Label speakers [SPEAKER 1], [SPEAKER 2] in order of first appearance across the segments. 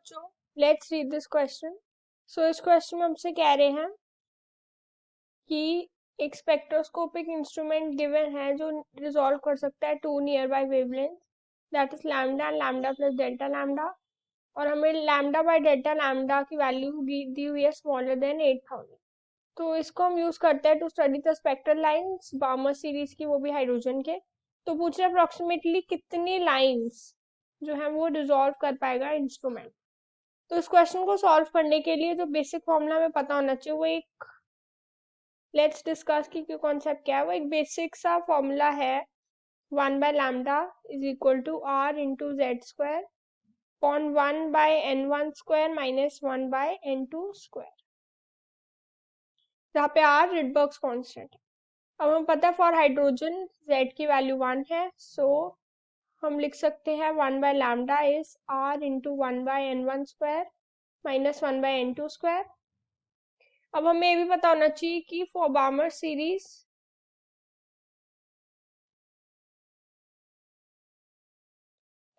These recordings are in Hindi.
[SPEAKER 1] बच्चों, लेट्स रीड दिस क्वेश्चन। सो इस क्वेश्चन में हमसे कह रहे हैं कि एक स्पेक्ट्रोस्कोपिक इंस्ट्रूमेंट गिवन है जो रिजॉल्व कर सकता है two nearby wavelength, that is lambda and lambda plus delta lambda, और हमें लैम्डा बाय डेल्टा लैम्डा की वैल्यू दी हुई है स्मॉलर देन 8000। तो इसको हम यूज करते हैं to study the spectral lines Balmer series की, वो भी हाइड्रोजन के। तो पूछ रहे अप्रोक्सीमेटली कितनी लाइंस जो है वो रिजॉल्व कर पाएगा इंस्ट्रूमेंट। तो इस क्वेश्चन को सॉल्व करने के लिए जो बेसिक फॉर्मूला हमें पता होना चाहिए वो एक, लेट्स डिस्कस की कॉन्सेप्ट क्या है। वो एक बेसिक सा फॉर्मूला है, 1/λ is equal to r into Z square upon 1/n1 square minus 1/n2 square, जहाँ पे r रिडबर्ग्स कांस्टेंट है। अब हमें पता है फॉर हाइड्रोजन z की वैल्यू 1 है, सो हम लिख सकते हैं 1/λ is r into 1/n1 square minus 1/n2 square. अब हमें ये भी पता होना चाहिए कि फॉर बामर सीरीज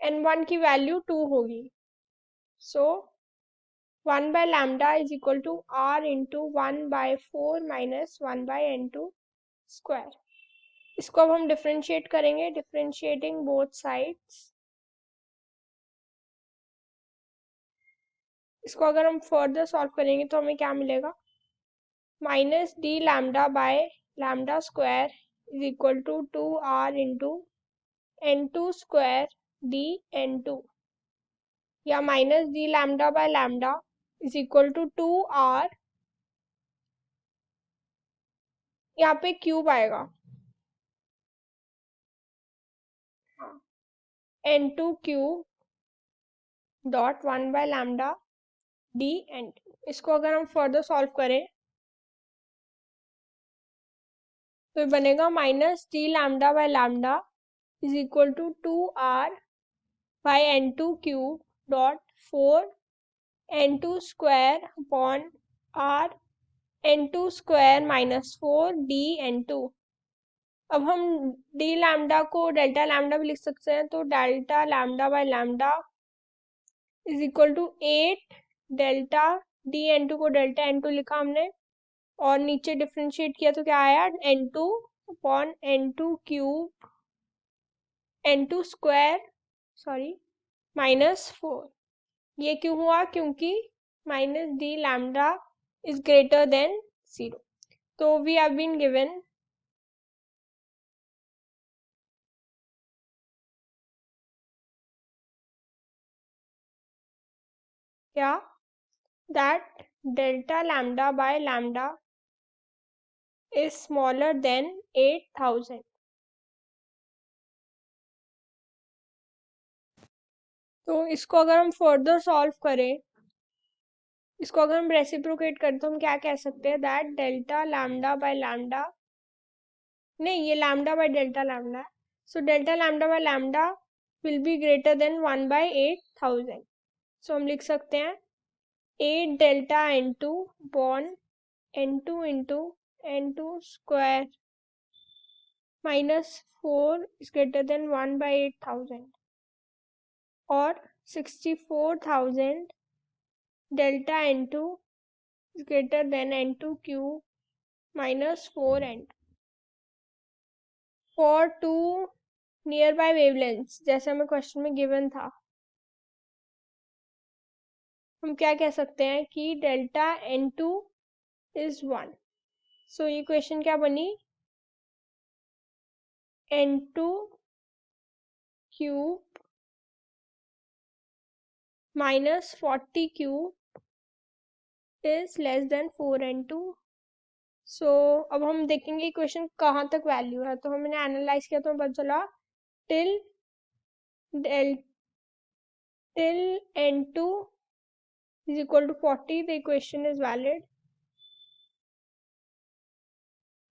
[SPEAKER 1] n1 की वैल्यू 2 होगी, so 1/λ is equal to r into 1/4 minus 1/n2 square. इसको अब हम डिफ्रेंशिएट करेंगे, डिफ्रेंशिएटिंग बोथ साइड्स। इसको अगर हम फर्दर सॉल्व करेंगे तो हमें क्या मिलेगा, minus D lambda by lambda square is equal to 2r into n2 square D n2, या minus D lambda by lambda is equal to 2r, यहाँ पे क्यूब आएगा n2 cube dot 1/λ D n2। इसको अगर हम फर्दर सॉल्व करें तो बनेगा minus D lambda by lambda is equal to 2r by n2 cube dot 4n2 square upon r n2 square minus 4 d n2। अब हम डी लैम्डा को डेल्टा लैम्डा भी लिख सकते हैं, तो delta lambda by lambda is equal to 8 delta d n2 को डेल्टा n2 लिखा हमने, और नीचे डिफ्रेंशिएट किया तो क्या आया, n2 upon n2 cube n2 square sorry minus 4। ये क्यों हुआ, क्योंकि minus D lambda is greater then 0। तो वी हैव बीन गिवन क्या, that delta lambda by lambda is smaller than 8000। तो इसको अगर हम फर्दर सॉल्व करें, इसको अगर हम रेसिप्रोकेट करें तो हम क्या कह सकते हैं, that delta lambda by lambda, नहीं ये लैम्डा बाय डेल्टा लैम्डा है, so delta lambda by lambda will be greater than 1/8000। So हम लिख सकते हैं 8 delta n2 upon n2 into n2 square minus 4 is greater than 1/8000, और 64,000 delta n2 is greater than n2 cube minus 4n2 for two nearby wavelengths, जैसे हमें क्वेश्चन में गिवन था। हम क्या कह सकते हैं कि डेल्टा n2 इज 1। सो ये क्वेश्चन क्या बनी, n2 cube minus 40 cube is less than 4n2। सो अब हम देखेंगे क्वेश्चन कहाँ तक वैल्यू है। तो हमने एनालाइज किया तो हमें पता चला till n2 is equal to 40 the equation is valid,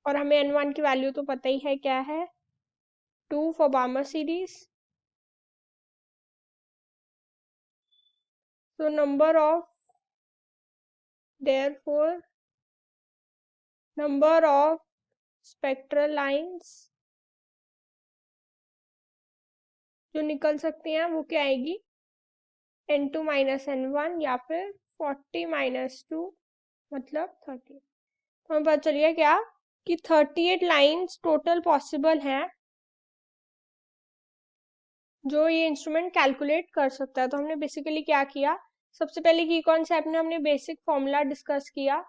[SPEAKER 1] और हमें n1 की वैल्यू तो पता ही है क्या है, 2 for बामर series. so therefore number of spectral lines जो निकल सकती हैं वो क्या आएगी, N2 माइनस N1 या फिर 40 माइनस 2 मतलब 30। तो हमें पता चल गया क्या कि 38 लाइंस टोटल पॉसिबल हैं जो ये इंस्ट्रूमेंट कैलकुलेट कर सकता है। तो हमने बेसिकली क्या किया, सबसे पहले की कॉन्सेप्ट में हमने बेसिक फॉर्मूला डिस्कस किया।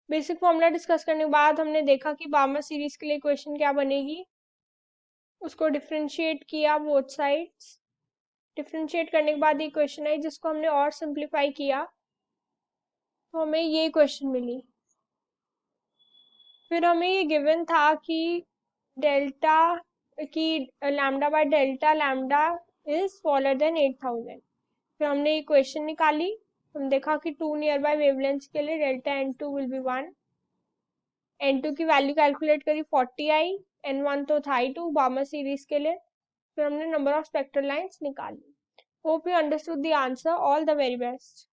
[SPEAKER 1] बेसिक फॉर्मूला डिस्कस करने के बाद हमने देखा कि बार्मर सीरीज के लिए इक्वेशन क्या बनेगी, उसको डिफरेंशिएट किया बोथ साइड्स। डिफरेंशिएट करने के बाद ये इक्वेशन आई जिसको हमने और सिंप्लीफाई किया तो हमें ये इक्वेशन मिली। फिर हमें ये गिवन था कि डेल्टा की lambda by delta lambda is smaller than 8000। फिर हमने इक्वेशन निकाली, हम देखा कि 2 नियर बाय वेवलेंथ्स के लिए delta N2 will be 1। N2 की वैल्यू कैलकुलेट करी 40 आई, N1 तो था ही 2 बार्मर सीरीज के लिए। फिर हमने नंबर ऑफ स्पेक्ट्रल लाइंस निकाली। Hope you understood the answer. All the very best.